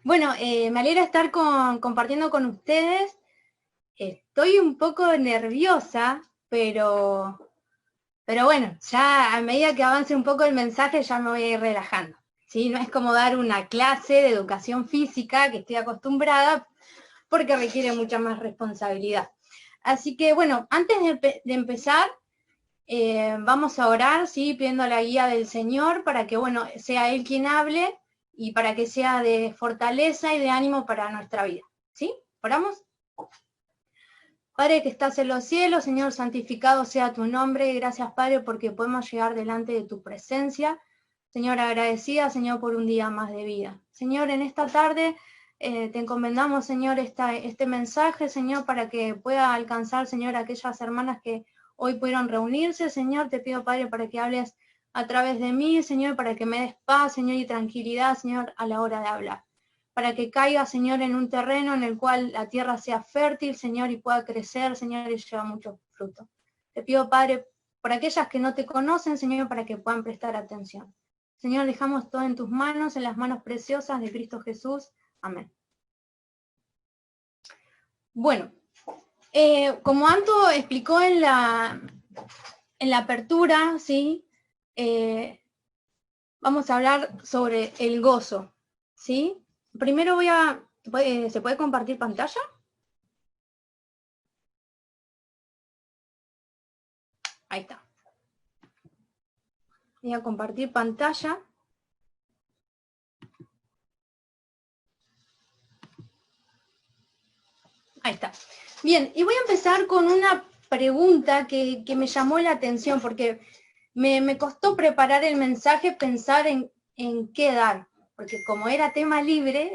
Bueno, me alegra estar compartiendo con ustedes. Estoy un poco nerviosa, pero bueno, ya a medida que avance un poco el mensaje ya me voy a ir relajando. ¿Sí? No es como dar una clase de educación física que estoy acostumbrada porque requiere mucha más responsabilidad. Así que bueno, antes de empezar, vamos a orar, ¿sí? Pidiendo la guía del Señor para que, bueno, sea Él quien hable y para que sea de fortaleza y de ánimo para nuestra vida, ¿sí? ¿Oramos? Padre que estás en los cielos, Señor, santificado sea tu nombre. Gracias, Padre, porque podemos llegar delante de tu presencia. Señor, agradecida, Señor, por un día más de vida. Señor, en esta tarde te encomendamos, Señor, este mensaje, Señor, para que pueda alcanzar, Señor, a aquellas hermanas que hoy pudieron reunirse. Señor, te pido, Padre, para que hables a través de mí, Señor, para que me des paz, Señor, y tranquilidad, Señor, a la hora de hablar. Para que caiga, Señor, en un terreno en el cual la tierra sea fértil, Señor, y pueda crecer, Señor, y llevar mucho fruto. Te pido, Padre, por aquellas que no te conocen, Señor, para que puedan prestar atención. Señor, dejamos todo en tus manos, en las manos preciosas de Cristo Jesús. Amén. Bueno, como Anto explicó en la apertura, ¿sí? Vamos a hablar sobre el gozo, ¿sí? Primero ¿se puede compartir pantalla? Ahí está. Voy a compartir pantalla. Ahí está. Bien, y voy a empezar con una pregunta que me llamó la atención, porque me costó preparar el mensaje, pensar en qué dar, porque como era tema libre,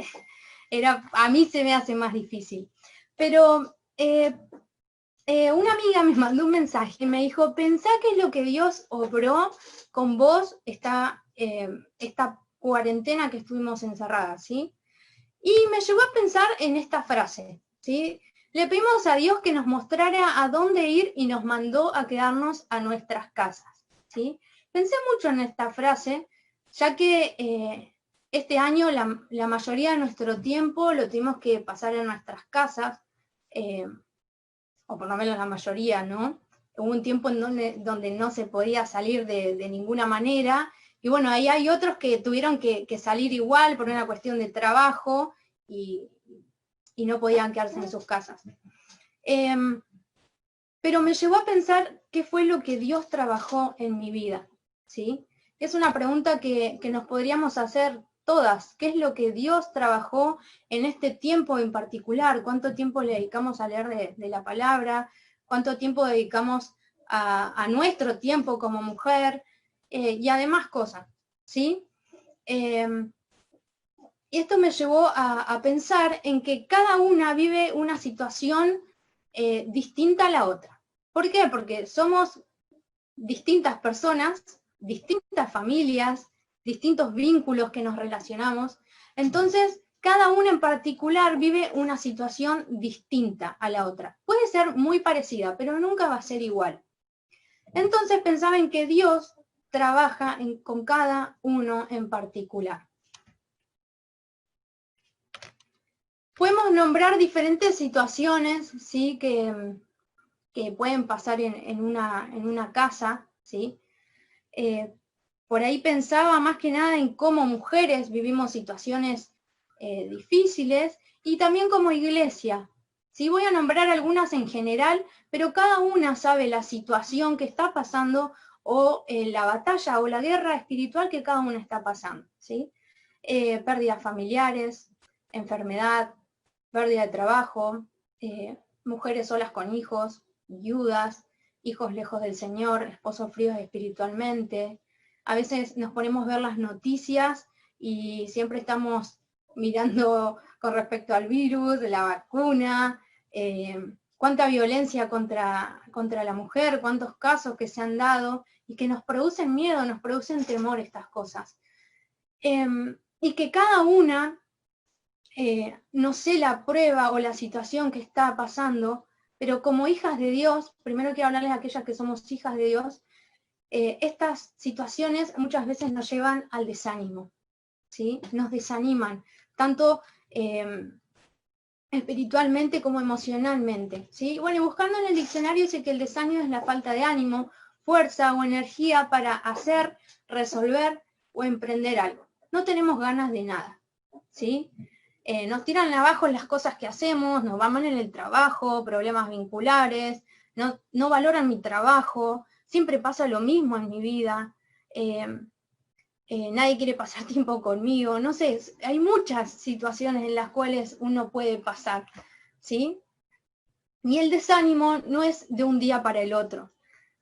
a mí se me hace más difícil. Pero una amiga me mandó un mensaje y me dijo, pensá qué es lo que Dios obró con vos esta cuarentena que estuvimos encerradas, ¿sí? Y me llevó a pensar en esta frase, ¿sí? Le pedimos a Dios que nos mostrara a dónde ir y nos mandó a quedarnos a nuestras casas, ¿sí? Pensé mucho en esta frase, ya que este año la mayoría de nuestro tiempo lo tuvimos que pasar en nuestras casas, o por lo menos la mayoría, ¿no? Hubo un tiempo en donde no se podía salir de ninguna manera, y bueno, ahí hay otros que tuvieron que salir igual por una cuestión de trabajo y no podían quedarse en sus casas. Pero me llevó a pensar qué fue lo que Dios trabajó en mi vida, ¿sí? Es una pregunta que nos podríamos hacer todas. ¿Qué es lo que Dios trabajó en este tiempo en particular? ¿Cuánto tiempo le dedicamos a leer de la palabra? ¿Cuánto tiempo dedicamos a nuestro tiempo como mujer? Y además cosas, ¿sí? Y esto me llevó a pensar en que cada una vive una situación distinta a la otra. ¿Por qué? Porque somos distintas personas, distintas familias, distintos vínculos que nos relacionamos. Entonces, cada una en particular vive una situación distinta a la otra. Puede ser muy parecida, pero nunca va a ser igual. Entonces pensaba en que Dios trabaja con cada uno en particular. Podemos nombrar diferentes situaciones, ¿sí? que pueden pasar en una casa, ¿sí? Por ahí pensaba más que nada en cómo mujeres vivimos situaciones difíciles y también como iglesia. Sí, voy a nombrar algunas en general, pero cada una sabe la situación que está pasando o la batalla o la guerra espiritual que cada una está pasando, ¿sí? Pérdidas familiares, enfermedad, pérdida de trabajo, mujeres solas con hijos, viudas, hijos lejos del Señor, esposos fríos espiritualmente. A veces nos ponemos a ver las noticias y siempre estamos mirando con respecto al virus, la vacuna, cuánta violencia contra la mujer, cuántos casos que se han dado y que nos producen miedo, nos producen temor estas cosas. Y que cada una, no sé la prueba o la situación que está pasando, pero como hijas de Dios, primero quiero hablarles a aquellas que somos hijas de Dios, estas situaciones muchas veces nos llevan al desánimo, ¿sí? Nos desaniman, tanto espiritualmente como emocionalmente, ¿sí? Bueno, y buscando en el diccionario dice que el desánimo es la falta de ánimo, fuerza o energía para hacer, resolver o emprender algo. No tenemos ganas de nada, ¿sí? Nos tiran abajo las cosas que hacemos, nos va mal en el trabajo, problemas vinculares, no valoran mi trabajo, siempre pasa lo mismo en mi vida, nadie quiere pasar tiempo conmigo, no sé, hay muchas situaciones en las cuales uno puede pasar, ¿sí? Y el desánimo no es de un día para el otro,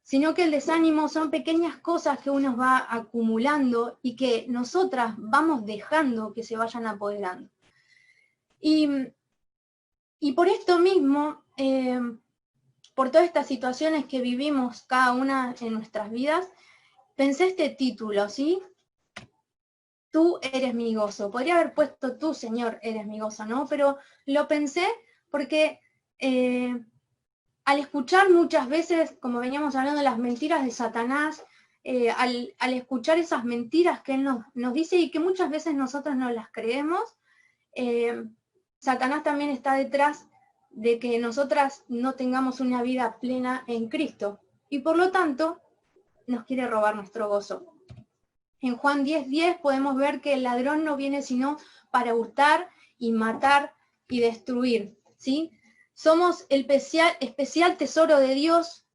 sino que el desánimo son pequeñas cosas que uno va acumulando y que nosotras vamos dejando que se vayan apoderando. Y por esto mismo, por todas estas situaciones que vivimos cada una en nuestras vidas, pensé este título, ¿sí? Tú eres mi gozo. Podría haber puesto tú, Señor, eres mi gozo, ¿no? Pero lo pensé porque al escuchar muchas veces, como veníamos hablando, las mentiras de Satanás, al escuchar esas mentiras que él nos dice y que muchas veces nosotros no las creemos, Satanás también está detrás de que nosotras no tengamos una vida plena en Cristo y por lo tanto nos quiere robar nuestro gozo. En Juan 10:10 podemos ver que el ladrón no viene sino para hurtar y matar y destruir, ¿sí? Somos el especial tesoro de Dios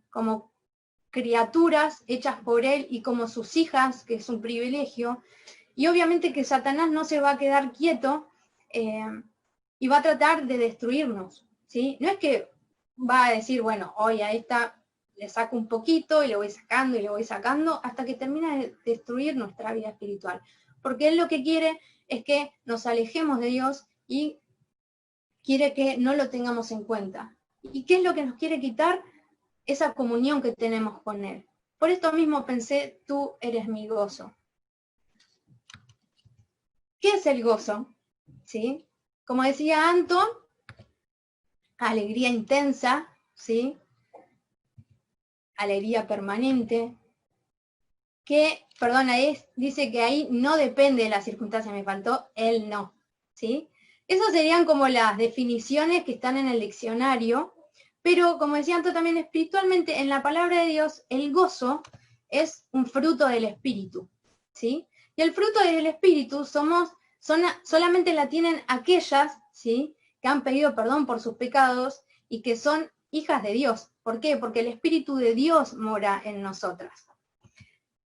como criaturas hechas por Él y como sus hijas, que es un privilegio, y obviamente que Satanás no se va a quedar quieto y va a tratar de destruirnos, ¿sí? No es que va a decir, bueno, hoy a esta le saco un poquito y le voy sacando y le voy sacando hasta que termina de destruir nuestra vida espiritual. Porque él lo que quiere es que nos alejemos de Dios y quiere que no lo tengamos en cuenta. ¿Y qué es lo que nos quiere quitar? Esa comunión que tenemos con Él. Por esto mismo pensé, tú eres mi gozo. ¿Qué es el gozo? ¿Sí? Como decía Anton, alegría intensa, ¿sí? Alegría permanente, que, perdona, dice que ahí no depende de la circunstancia, me faltó el no, ¿sí? Esas serían como las definiciones que están en el diccionario, pero como decía Anto también espiritualmente, en la palabra de Dios, el gozo es un fruto del Espíritu, ¿sí? Y el fruto del Espíritu solamente la tienen aquellas, ¿sí? Que han pedido perdón por sus pecados y que son hijas de Dios. ¿Por qué? Porque el Espíritu de Dios mora en nosotras.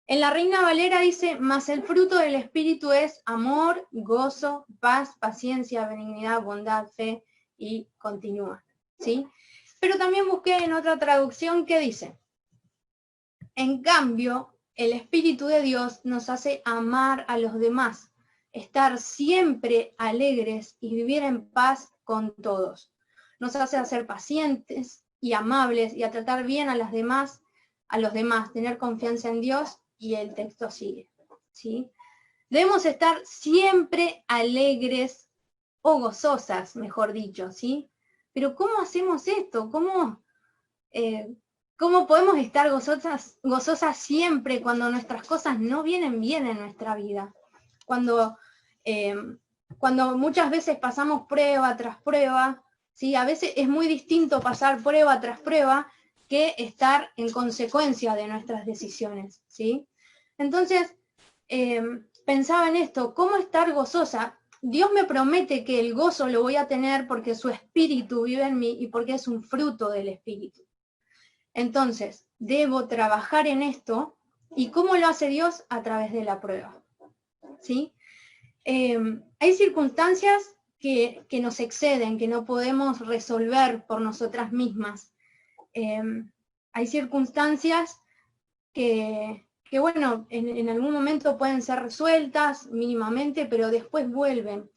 En la Reina Valera dice, mas el fruto del Espíritu es amor, gozo, paz, paciencia, benignidad, bondad, fe, y continúa, ¿sí? Pero también busqué en otra traducción que dice, en cambio, el Espíritu de Dios nos hace amar a los demás, estar siempre alegres y vivir en paz con todos. Nos hace ser pacientes y amables y a tratar bien a los demás, tener confianza en Dios, y el texto sigue, ¿sí? Debemos estar siempre alegres o gozosas, mejor dicho, ¿sí? Pero ¿cómo hacemos esto? ¿Cómo podemos estar gozosas siempre cuando nuestras cosas no vienen bien en nuestra vida? Cuando muchas veces pasamos prueba tras prueba, ¿sí? A veces es muy distinto pasar prueba tras prueba que estar en consecuencia de nuestras decisiones, ¿sí? Entonces, pensaba en esto, ¿cómo estar gozosa? Dios me promete que el gozo lo voy a tener porque su espíritu vive en mí y porque es un fruto del espíritu. Entonces, debo trabajar en esto. ¿Y cómo lo hace Dios? A través de la prueba, ¿sí? Hay circunstancias que nos exceden, que no podemos resolver por nosotras mismas. Hay circunstancias que bueno, en algún momento pueden ser resueltas mínimamente, pero después vuelven.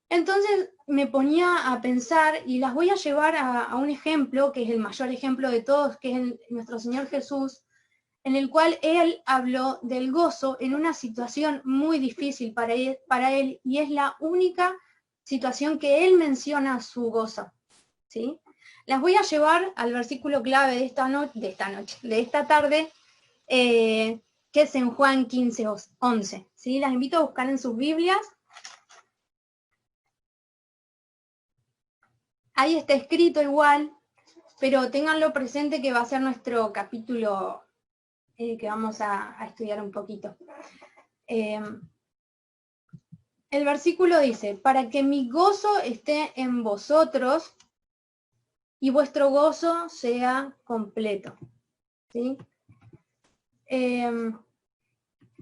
Entonces me ponía a pensar, y las voy a llevar a un ejemplo, que es el mayor ejemplo de todos, que es nuestro Señor Jesús, en el cual Él habló del gozo en una situación muy difícil para él, y es la única situación que Él menciona su gozo, ¿sí? Las voy a llevar al versículo clave de esta tarde, que es en Juan 15:11, ¿sí? Las invito a buscar en sus Biblias. ahí está escrito igual, pero ténganlo presente que va a ser nuestro capítulo que vamos a estudiar un poquito. El versículo dice, para que mi gozo esté en vosotros y vuestro gozo sea completo. ¿Sí?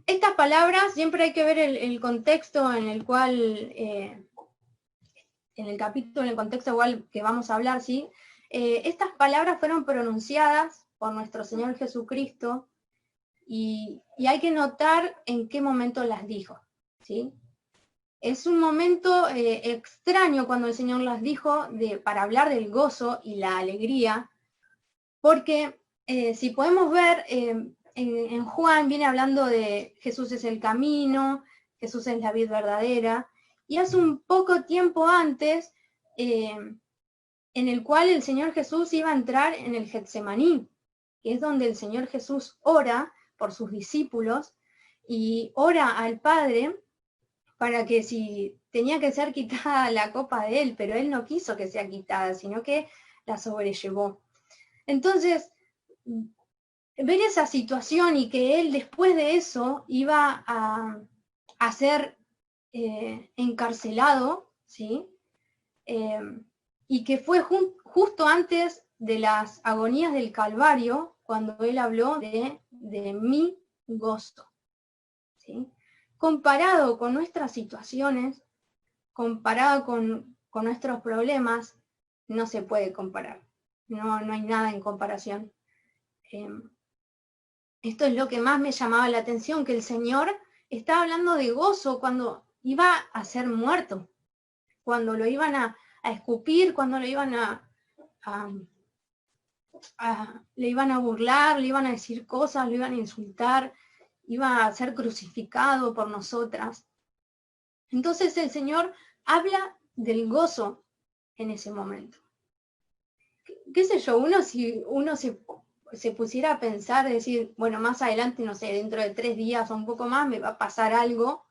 Estas palabras siempre hay que ver el contexto en el cual, en el capítulo, en el contexto igual que vamos a hablar, ¿sí? Estas palabras fueron pronunciadas por nuestro Señor Jesucristo y hay que notar en qué momento las dijo, ¿sí? Es un momento extraño cuando el Señor las dijo para hablar del gozo y la alegría, porque si podemos ver, en Juan viene hablando de Jesús es el camino, Jesús es la vid verdadera, y hace un poco tiempo antes, en el cual el Señor Jesús iba a entrar en el Getsemaní, que es donde el Señor Jesús ora por sus discípulos y ora al Padre para que si tenía que ser quitada la copa de él, pero él no quiso que sea quitada, sino que la sobrellevó. Entonces, ver esa situación y que él después de eso iba a ser encarcelado, ¿sí? Y que fue justo antes de las agonías del Calvario, cuando él habló de mi gozo, ¿sí? Comparado con nuestras situaciones, comparado con nuestros problemas, no se puede comparar. No hay nada en comparación. Esto es lo que más me llamaba la atención, que el Señor estaba hablando de gozo cuando iba a ser muerto, cuando lo iban a escupir, cuando lo iban le iban a burlar, le iban a decir cosas, lo iban a insultar, iba a ser crucificado por nosotras. Entonces el Señor habla del gozo en ese momento. ¿Qué sé yo? Si uno se pusiera a pensar, decir, bueno, más adelante, no sé, dentro de 3 días o un poco más, me va a pasar algo,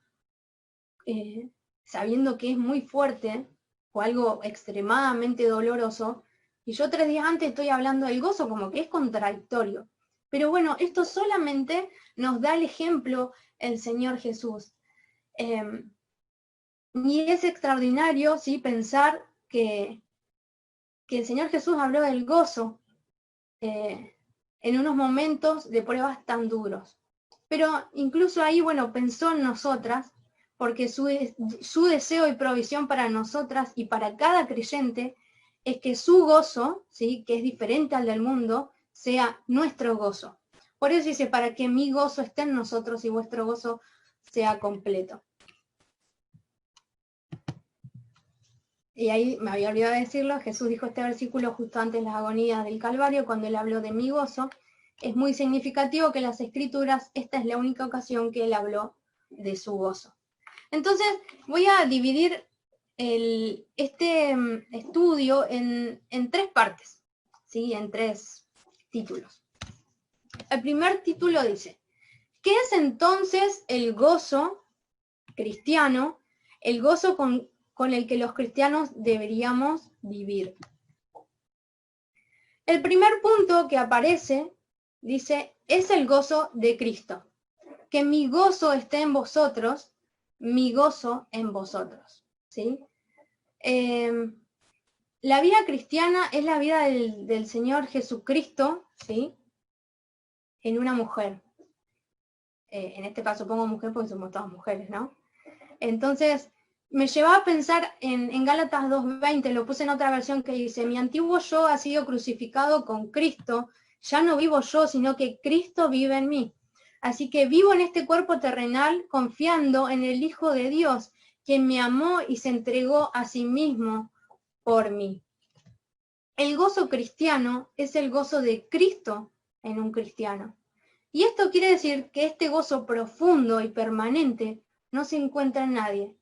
sabiendo que es muy fuerte o algo extremadamente doloroso, y yo 3 días antes estoy hablando del gozo, como que es contradictorio. Pero bueno, esto solamente nos da el ejemplo el Señor Jesús. Y es extraordinario, ¿sí?, pensar que el Señor Jesús habló del gozo en unos momentos de pruebas tan duros. Pero incluso ahí, bueno, pensó en nosotras, porque su deseo y provisión para nosotras y para cada creyente es que su gozo, ¿sí?, que es diferente al del mundo, sea nuestro gozo. Por eso dice, para que mi gozo esté en nosotros y vuestro gozo sea completo. Y ahí me había olvidado de decirlo, Jesús dijo este versículo justo antes de las agonías del Calvario, cuando él habló de mi gozo. Es muy significativo que en las Escrituras esta es la única ocasión que él habló de su gozo. Entonces voy a dividir este estudio en 3 partes, ¿sí?, en 3 títulos. El primer título dice, ¿qué es entonces el gozo cristiano? El gozo con el que los cristianos deberíamos vivir. El primer punto que aparece dice, es el gozo de Cristo. Que mi gozo esté en vosotros, mi gozo en vosotros. ¿Sí? La vida cristiana es la vida del Señor Jesucristo, ¿sí?, en una mujer. En este caso pongo mujer porque somos todas mujeres, ¿no? Entonces, me llevaba a pensar en Gálatas 2:20, lo puse en otra versión que dice, mi antiguo yo ha sido crucificado con Cristo, ya no vivo yo, sino que Cristo vive en mí. Así que vivo en este cuerpo terrenal confiando en el Hijo de Dios, quien me amó y se entregó a sí mismo por mí. El gozo cristiano es el gozo de Cristo en un cristiano. Y esto quiere decir que este gozo profundo y permanente no se encuentra en nadie,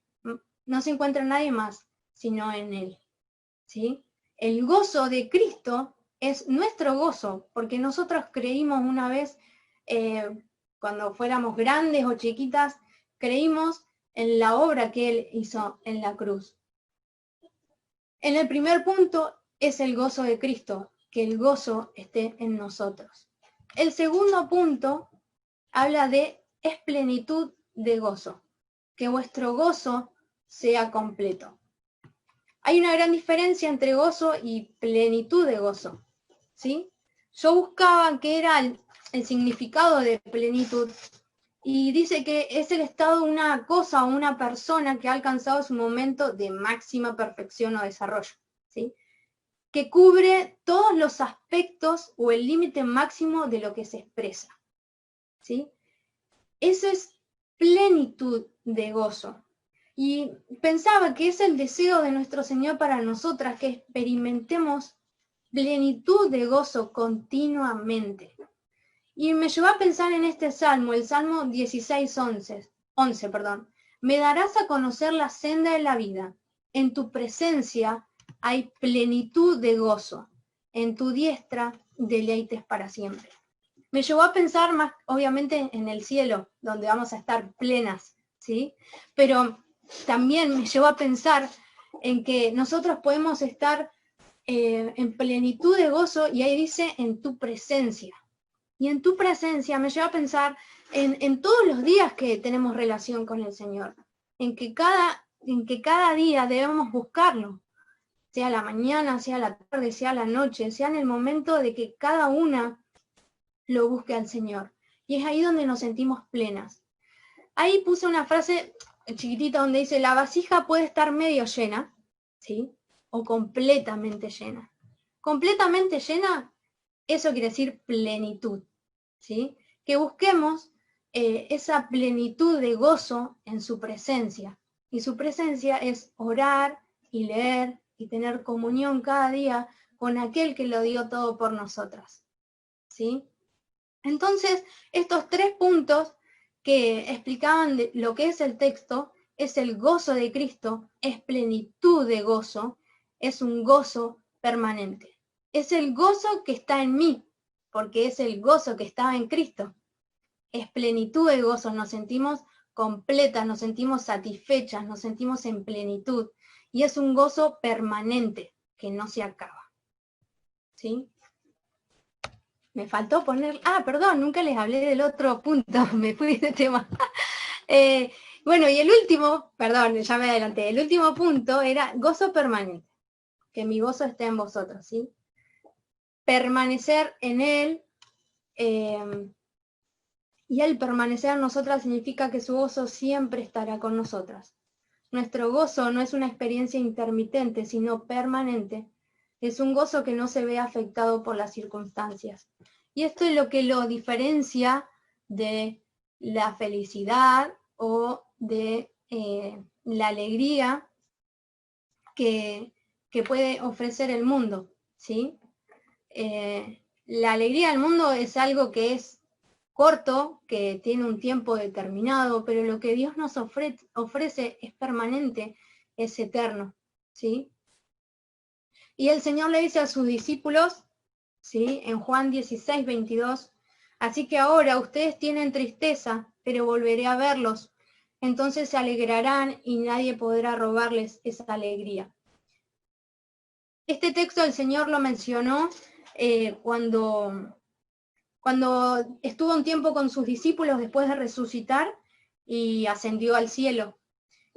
no se encuentra en nadie más, sino en Él. ¿Sí? El gozo de Cristo es nuestro gozo, porque nosotros creímos una vez, cuando fuéramos grandes o chiquitas, creímos en la obra que Él hizo en la cruz. En el primer punto es el gozo de Cristo, que el gozo esté en nosotros. El segundo punto habla de es plenitud de gozo, que vuestro gozo sea completo. Hay una gran diferencia entre gozo y plenitud de gozo, ¿sí? Yo buscaba qué era el significado de plenitud y dice que es el estado de una cosa o una persona que ha alcanzado su momento de máxima perfección o desarrollo, ¿sí? Que cubre todos los aspectos o el límite máximo de lo que se expresa, ¿sí? Eso es plenitud de gozo. Y pensaba que es el deseo de nuestro Señor para nosotras, que experimentemos plenitud de gozo continuamente. Y me llevó a pensar en este salmo, el Salmo 16:11, perdón. Me darás a conocer la senda de la vida. En tu presencia hay plenitud de gozo. En tu diestra deleites para siempre. Me llevó a pensar más, obviamente, en el cielo, donde vamos a estar plenas, ¿sí? Pero también me llevó a pensar en que nosotros podemos estar en plenitud de gozo, y ahí dice, en tu presencia. Y en tu presencia me lleva a pensar en todos los días que tenemos relación con el Señor, en que cada día debemos buscarlo, sea la mañana, sea la tarde, sea la noche, sea en el momento de que cada una lo busque al Señor. Y es ahí donde nos sentimos plenas. Ahí puse una frase chiquitita donde dice, la vasija puede estar medio llena, ¿sí? O completamente llena. Completamente llena, eso quiere decir plenitud, ¿sí? Que busquemos esa plenitud de gozo en su presencia. Y su presencia es orar y leer y tener comunión cada día con aquel que lo dio todo por nosotras, ¿sí? Entonces, estos 3 puntos que explicaban lo que es el texto, es el gozo de Cristo, es plenitud de gozo, es un gozo permanente. Es el gozo que está en mí, porque es el gozo que estaba en Cristo. Es plenitud de gozo, nos sentimos completas, nos sentimos satisfechas, nos sentimos en plenitud. Y es un gozo permanente, que no se acaba. ¿Sí? Me faltó poner, perdón, nunca les hablé del otro punto, me fui de tema. Bueno, y el último, perdón, ya me adelanté, el último punto era gozo permanente, que mi gozo esté en vosotros, ¿sí? Permanecer en él, y el permanecer en nosotras significa que su gozo siempre estará con nosotras. Nuestro gozo no es una experiencia intermitente, sino permanente. Es un gozo que no se ve afectado por las circunstancias. Y esto es lo que lo diferencia de la felicidad o de la alegría que puede ofrecer el mundo, ¿sí? La alegría del mundo es algo que es corto, que tiene un tiempo determinado, pero lo que Dios nos ofrece es permanente, es eterno, ¿sí? Y el Señor le dice a sus discípulos, ¿sí? En Juan 16:22, así que ahora ustedes tienen tristeza, pero volveré a verlos. Entonces se alegrarán y nadie podrá robarles esa alegría. Este texto el Señor lo mencionó cuando estuvo un tiempo con sus discípulos después de resucitar y ascendió al cielo.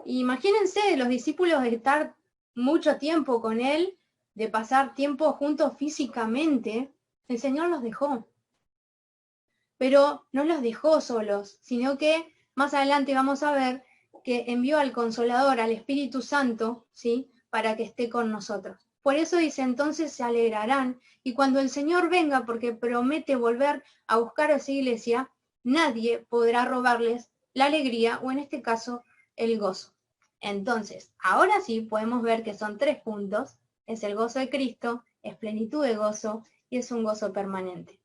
Imagínense los discípulos de estar mucho tiempo con él, de pasar tiempo juntos físicamente, el Señor los dejó. Pero no los dejó solos, sino que más adelante vamos a ver que envió al Consolador, al Espíritu Santo, ¿sí? Para que esté con nosotros. Por eso dice, entonces se alegrarán, y cuando el Señor venga, porque promete volver a buscar a esa iglesia, nadie podrá robarles la alegría, o en este caso, el gozo. Entonces, ahora sí podemos ver que son 3 puntos, es el gozo de Cristo, es plenitud de gozo, y es un gozo permanente,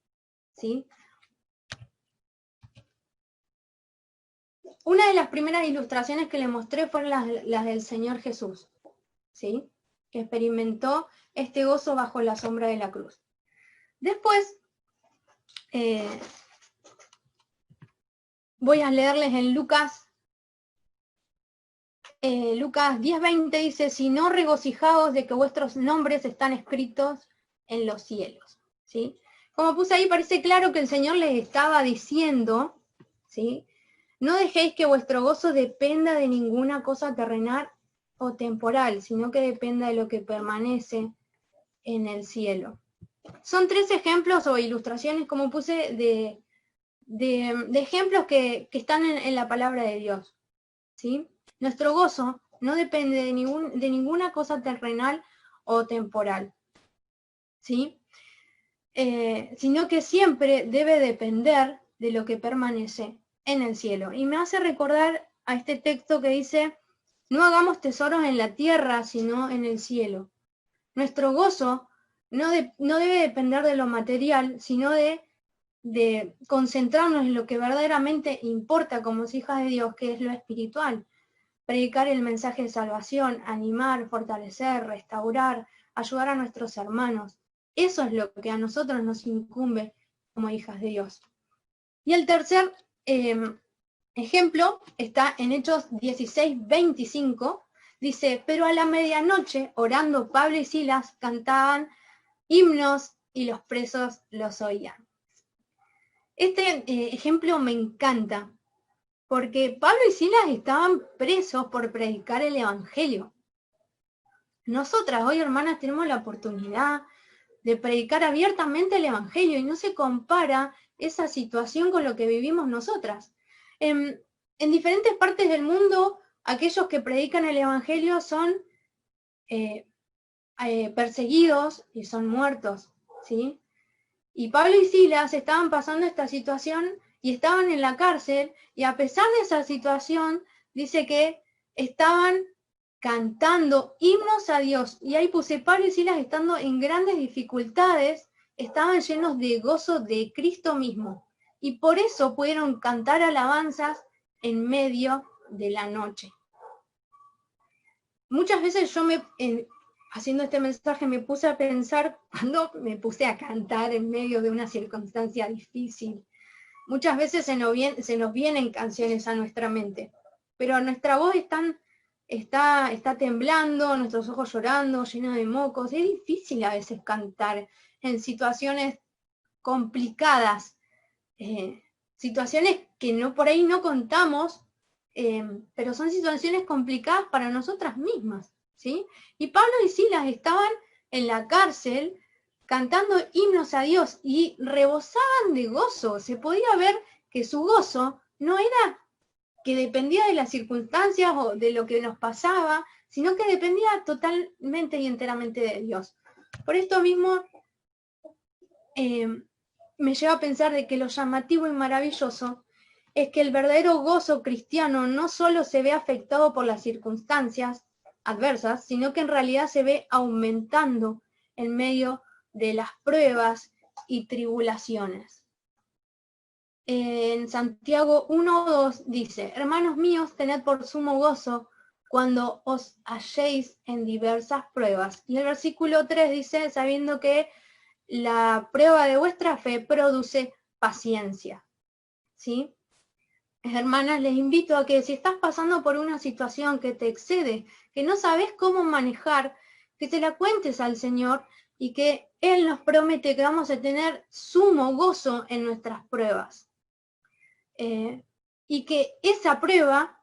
¿sí? Una de las primeras ilustraciones que le mostré fueron las del Señor Jesús, ¿sí? Que experimentó este gozo bajo la sombra de la cruz. Después, voy a leerles en Lucas Lucas 10:20 dice, si no regocijaos de que vuestros nombres están escritos en los cielos. ¿Sí? Como puse ahí, parece claro que el Señor les estaba diciendo, ¿sí? No dejéis que vuestro gozo dependa de ninguna cosa terrenal o temporal, sino que dependa de lo que permanece en el cielo. Son 3 ejemplos o ilustraciones, como puse, de ejemplos que están en la palabra de Dios. ¿Sí? Nuestro gozo no depende de ninguna cosa terrenal o temporal, ¿sí? Sino que siempre debe depender de lo que permanece en el cielo. Y me hace recordar a este texto que dice, no hagamos tesoros en la tierra, sino en el cielo. Nuestro gozo no debe depender de lo material, sino de concentrarnos en lo que verdaderamente importa como hijas de Dios, que es lo espiritual. Predicar el mensaje de salvación, animar, fortalecer, restaurar, ayudar a nuestros hermanos. Eso es lo que a nosotros nos incumbe como hijas de Dios. Y el tercer ejemplo está en Hechos 16:25. Dice, pero a la medianoche, orando, Pablo y Silas cantaban himnos y los presos los oían. Este ejemplo me encanta, porque Pablo y Silas estaban presos por predicar el Evangelio. Nosotras hoy, hermanas, tenemos la oportunidad de predicar abiertamente el Evangelio y no se compara esa situación con lo que vivimos nosotras. En diferentes partes del mundo, aquellos que predican el Evangelio son perseguidos y son muertos, ¿sí? Y Pablo y Silas estaban pasando esta situación y estaban en la cárcel, y a pesar de esa situación, dice que estaban cantando himnos a Dios. Y ahí puse, Pablo y Silas estando en grandes dificultades, estaban llenos de gozo de Cristo mismo. Y por eso pudieron cantar alabanzas en medio de la noche. Muchas veces yo haciendo este mensaje me puse a pensar cuando me puse a cantar en medio de una circunstancia difícil. Muchas veces se nos vienen canciones a nuestra mente, pero nuestra voz está temblando, nuestros ojos llorando, llenos de mocos. Es difícil a veces cantar en situaciones complicadas, situaciones que por ahí no contamos, pero son situaciones complicadas para nosotras mismas, ¿sí? Y Pablo y Silas estaban en la cárcel cantando himnos a Dios y rebosaban de gozo. Se podía ver que su gozo no era que dependía de las circunstancias o de lo que nos pasaba, sino que dependía totalmente y enteramente de Dios. Por esto mismo, me lleva a pensar de que lo llamativo y maravilloso es que el verdadero gozo cristiano no solo se ve afectado por las circunstancias adversas, sino que en realidad se ve aumentando en medio de las pruebas y tribulaciones. En Santiago 1:2 dice, hermanos míos, tened por sumo gozo cuando os halléis en diversas pruebas. Y el versículo 3 dice, sabiendo que la prueba de vuestra fe produce paciencia. ¿Sí? Hermanas, les invito a que si estás pasando por una situación que te excede, que no sabes cómo manejar, que te la cuentes al Señor y que Él nos promete que vamos a tener sumo gozo en nuestras pruebas. Y que esa prueba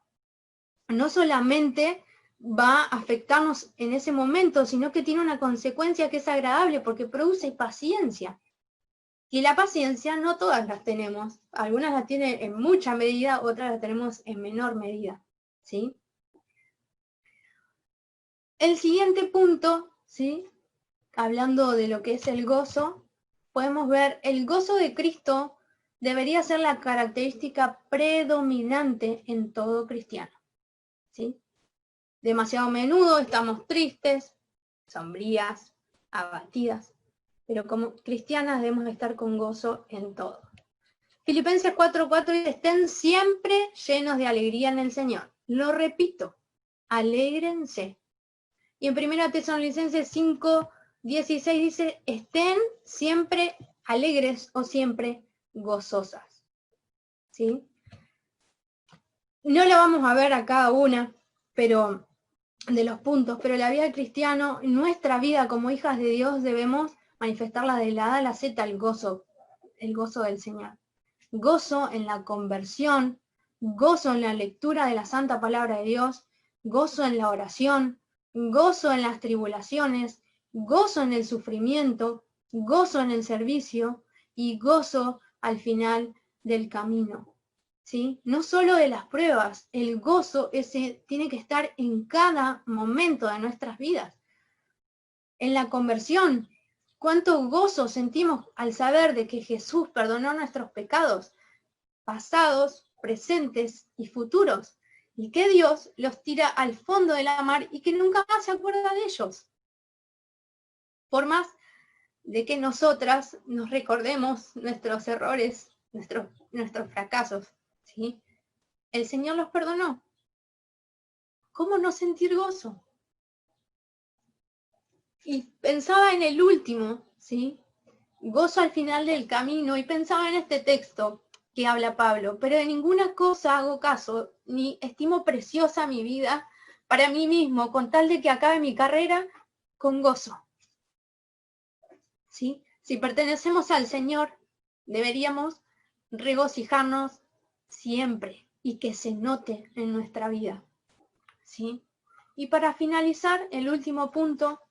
no solamente va a afectarnos en ese momento, sino que tiene una consecuencia que es agradable porque produce paciencia. Y la paciencia no todas las tenemos. Algunas las tienen en mucha medida, otras las tenemos en menor medida, ¿sí? El siguiente punto, ¿sí? Hablando de lo que es el gozo, podemos ver el gozo de Cristo debería ser la característica predominante en todo cristiano, ¿sí? Demasiado menudo estamos tristes, sombrías, abatidas, pero como cristianas debemos estar con gozo en todo. Filipenses 4:4 dice, estén siempre llenos de alegría en el Señor. Lo repito, alégrense. Y en 1 Tesalonicenses 5:16 dice, estén siempre alegres o siempre gozosas. ¿Sí? No la vamos a ver a cada una, pero de los puntos, pero la vida del cristiano, nuestra vida como hijas de Dios, debemos manifestarla de la A a la Z, el gozo del Señor. Gozo en la conversión, gozo en la lectura de la santa palabra de Dios, gozo en la oración, gozo en las tribulaciones, gozo en el sufrimiento, gozo en el servicio y gozo al final del camino. ¿Sí? No solo de las pruebas, el gozo ese tiene que estar en cada momento de nuestras vidas. En la conversión, cuánto gozo sentimos al saber de que Jesús perdonó nuestros pecados, pasados, presentes y futuros, y que Dios los tira al fondo de la mar y que nunca más se acuerda de ellos. Por más de que nosotras nos recordemos nuestros errores, nuestros fracasos, ¿sí? El Señor los perdonó. ¿Cómo no sentir gozo? Y pensaba en el último, ¿sí? Gozo al final del camino, y pensaba en este texto que habla Pablo, pero de ninguna cosa hago caso, ni estimo preciosa mi vida para mí mismo, con tal de que acabe mi carrera con gozo. ¿Sí? Si pertenecemos al Señor, deberíamos regocijarnos siempre y que se note en nuestra vida. ¿Sí? Y para finalizar, el último punto,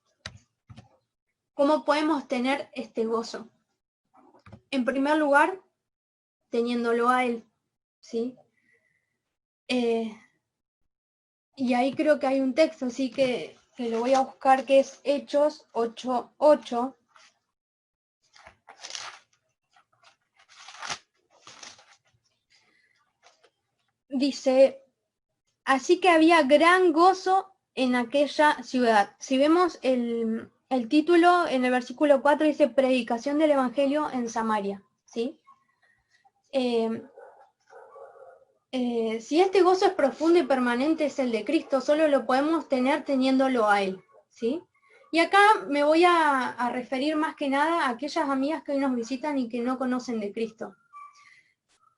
¿cómo podemos tener este gozo? En primer lugar, teniéndolo a Él, ¿sí? Y ahí creo que hay un texto, así que lo voy a buscar, que es Hechos 8:8. Dice, así que había gran gozo en aquella ciudad. Si vemos el título en el versículo 4, dice predicación del Evangelio en Samaria, ¿sí? Si este gozo es profundo y permanente, es el de Cristo, solo lo podemos tener teniéndolo a Él, ¿sí? Y acá me voy a referir más que nada a aquellas amigas que hoy nos visitan y que no conocen de Cristo.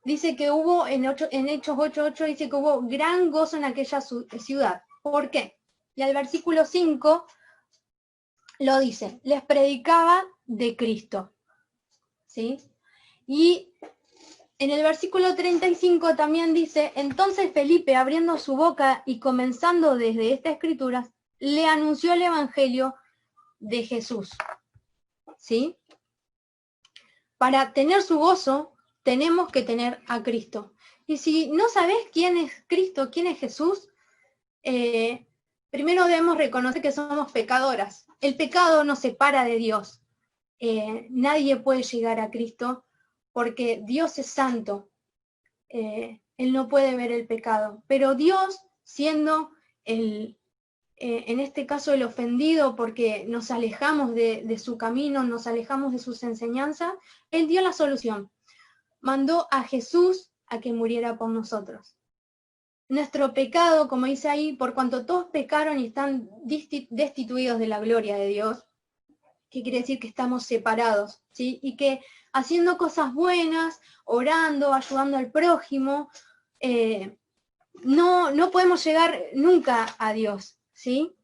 Dice que hubo, en Hechos 8:8, dice que hubo gran gozo en aquella ciudad. ¿Por qué? Y al versículo 5 lo dice, les predicaba de Cristo, ¿sí? Y en el versículo 35 también dice, entonces Felipe, abriendo su boca y comenzando desde esta escritura, le anunció el Evangelio de Jesús. ¿Sí? Para tener su gozo, tenemos que tener a Cristo. Y si no sabes quién es Cristo, quién es Jesús, primero debemos reconocer que somos pecadoras. El pecado nos separa de Dios. Nadie puede llegar a Cristo porque Dios es santo. Él no puede ver el pecado, pero Dios, siendo en este caso el ofendido porque nos alejamos de su camino, nos alejamos de sus enseñanzas, Él dio la solución. Mandó a Jesús a que muriera por nosotros. Nuestro pecado, como dice ahí, por cuanto todos pecaron y están destituidos de la gloria de Dios, que quiere decir que estamos separados, ¿sí? Y que haciendo cosas buenas, orando, ayudando al prójimo, no podemos llegar nunca a Dios, ¿sí?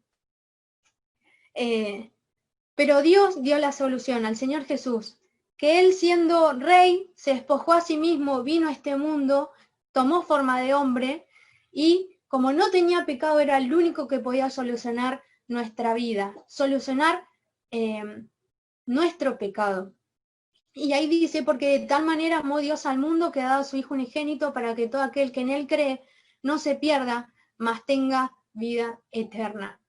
Pero Dios dio la solución al Señor Jesús, que Él siendo rey, se despojó a sí mismo, vino a este mundo, tomó forma de hombre, y como no tenía pecado, era el único que podía solucionar nuestra vida, solucionar nuestro pecado. Y ahí dice, porque de tal manera amó Dios al mundo que ha dado a su Hijo unigénito para que todo aquel que en Él cree no se pierda, mas tenga vida eterna.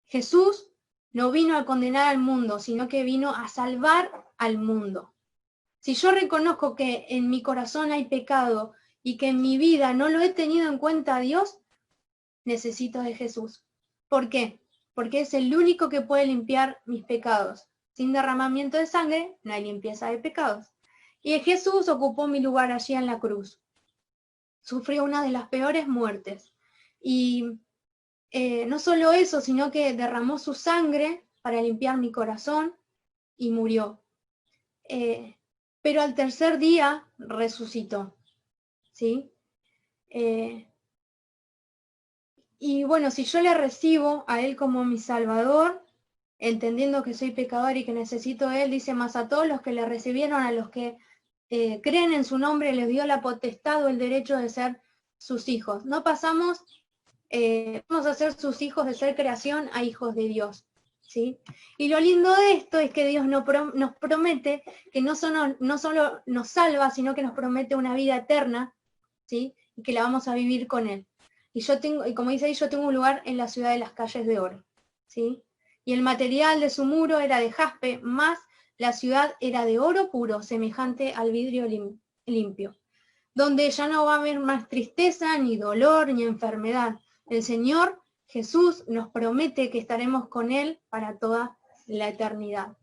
Jesús no vino a condenar al mundo, sino que vino a salvar al mundo. Si yo reconozco que en mi corazón hay pecado y que en mi vida no lo he tenido en cuenta a Dios, necesito de Jesús. ¿Por qué? Porque es el único que puede limpiar mis pecados. Sin derramamiento de sangre no hay limpieza de pecados. Y Jesús ocupó mi lugar allí en la cruz. Sufrió una de las peores muertes. Y no solo eso, sino que derramó su sangre para limpiar mi corazón y murió. Pero al tercer día resucitó. ¿Sí? Y bueno, si yo le recibo a Él como mi Salvador, entendiendo que soy pecador y que necesito de Él, dice, más a todos los que le recibieron, a los que creen en su nombre, les dio la potestad o el derecho de ser sus hijos. No pasamos, vamos a ser sus hijos de ser creación a hijos de Dios, ¿sí? Y lo lindo de esto es que Dios nos promete que no solo nos salva, sino que nos promete una vida eterna, ¿sí? Y que la vamos a vivir con Él. Y como dice ahí, yo tengo un lugar en la ciudad de las calles de oro, ¿sí? Y el material de su muro era de jaspe, más la ciudad era de oro puro, semejante al vidrio limpio, donde ya no va a haber más tristeza, ni dolor, ni enfermedad. El Señor Jesús nos promete que estaremos con Él para toda la eternidad.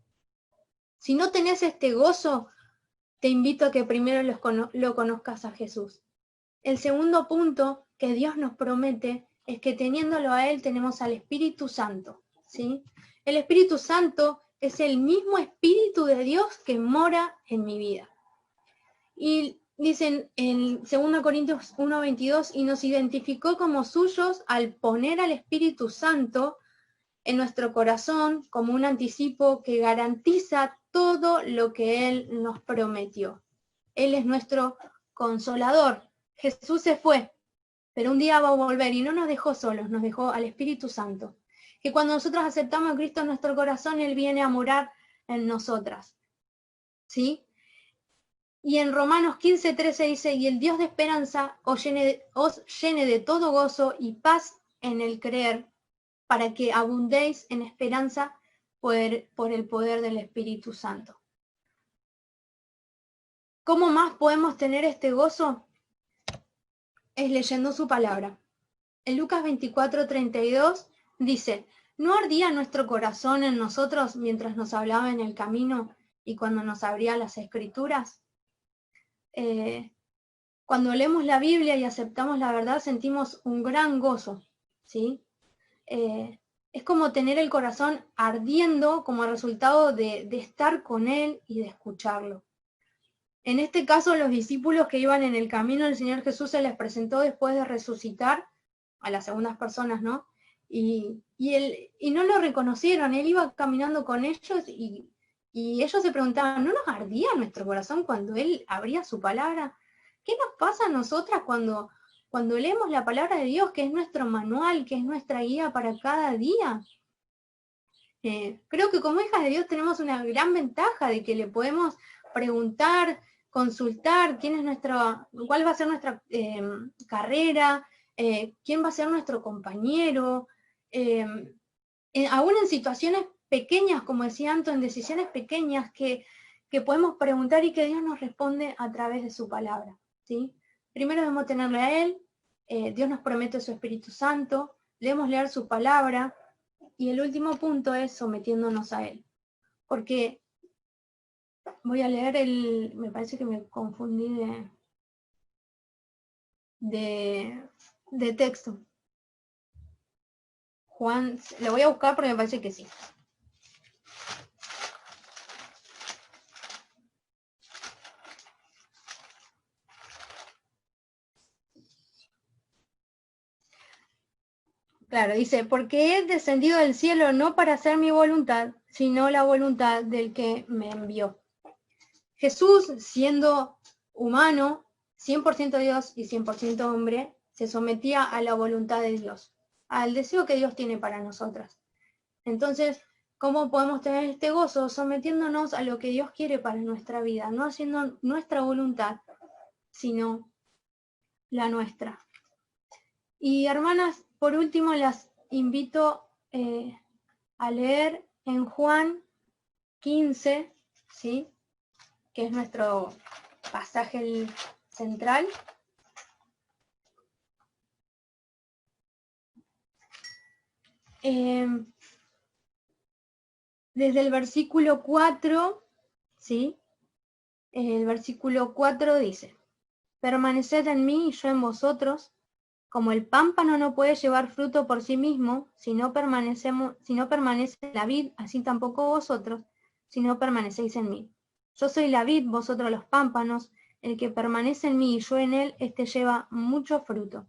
Si no tenés este gozo, te invito a que primero lo conozcas a Jesús. El segundo punto que Dios nos promete es que teniéndolo a Él tenemos al Espíritu Santo, ¿sí? El Espíritu Santo es el mismo Espíritu de Dios que mora en mi vida. Y dicen en 2 Corintios 1:22, y nos identificó como suyos al poner al Espíritu Santo en nuestro corazón como un anticipo que garantiza todo lo que Él nos prometió. Él es nuestro consolador. Jesús se fue, pero un día va a volver y no nos dejó solos, nos dejó al Espíritu Santo. Que cuando nosotros aceptamos a Cristo en nuestro corazón, Él viene a morar en nosotras, ¿sí? Y en Romanos 15:13 dice, y el Dios de esperanza os llene de todo gozo y paz en el creer, para que abundéis en esperanza por el poder del Espíritu Santo. ¿Cómo más podemos tener este gozo? Es leyendo su palabra. En Lucas 24:32 dice, ¿no ardía nuestro corazón en nosotros mientras nos hablaba en el camino y cuando nos abría las escrituras? Cuando leemos la Biblia y aceptamos la verdad, sentimos un gran gozo, ¿sí? Es como tener el corazón ardiendo como resultado de estar con Él y de escucharlo. En este caso, los discípulos que iban en el camino del Señor Jesús se les presentó después de resucitar a las segundas personas, ¿no? Y no lo reconocieron, Él iba caminando con ellos y ellos se preguntaban, ¿no nos ardía nuestro corazón cuando Él abría su palabra? ¿Qué nos pasa a nosotras cuando leemos la palabra de Dios, que es nuestro manual, que es nuestra guía para cada día? Creo que como hijas de Dios tenemos una gran ventaja de que le podemos preguntar, consultar cuál va a ser nuestra carrera, quién va a ser nuestro compañero, aún en situaciones pequeñas, como decía Anto, en decisiones pequeñas que podemos preguntar y que Dios nos responde a través de su palabra, ¿sí? Primero debemos tenerle a Él, Dios nos promete su Espíritu Santo, debemos leer su palabra, y el último punto es sometiéndonos a Él. Porque voy a leer me parece que me confundí de texto. Juan, lo voy a buscar porque me parece que sí. Claro, dice, porque he descendido del cielo no para hacer mi voluntad, sino la voluntad del que me envió. Jesús, siendo humano, 100% Dios y 100% hombre, se sometía a la voluntad de Dios, al deseo que Dios tiene para nosotras. Entonces, ¿cómo podemos tener este gozo? Sometiéndonos a lo que Dios quiere para nuestra vida, no haciendo nuestra voluntad, sino la nuestra. Y hermanas, por último, las invito a leer en Juan 15, ¿sí? Que es nuestro pasaje central. Desde el versículo 4, ¿sí? El versículo 4 dice, permaneced en mí y yo en vosotros, como el pámpano no puede llevar fruto por sí mismo, si no permanece la vid, así tampoco vosotros, si no permanecéis en mí. Yo soy la vid, vosotros los pámpanos, el que permanece en mí y yo en él, este lleva mucho fruto.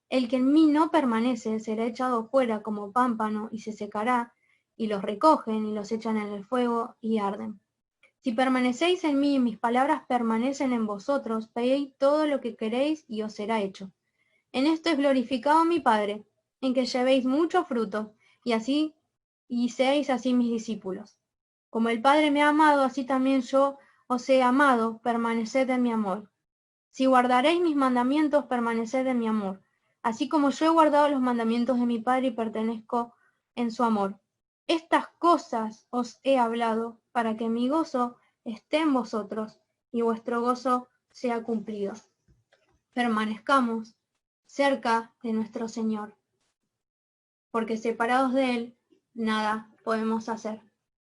El que en mí no permanece será echado fuera como pámpano y se secará, y los recogen y los echan en el fuego y arden. Si permanecéis en mí y mis palabras permanecen en vosotros, pedid todo lo que queréis y os será hecho. En esto es glorificado mi Padre, en que llevéis mucho fruto, y seáis así mis discípulos. Como el Padre me ha amado, así también yo os he amado, permaneced en mi amor. Si guardaréis mis mandamientos, permaneced en mi amor, así como yo he guardado los mandamientos de mi Padre y pertenezco en su amor. Estas cosas os he hablado, para que mi gozo esté en vosotros y vuestro gozo sea cumplido. Permanezcamos cerca de nuestro Señor, porque separados de Él, nada podemos hacer.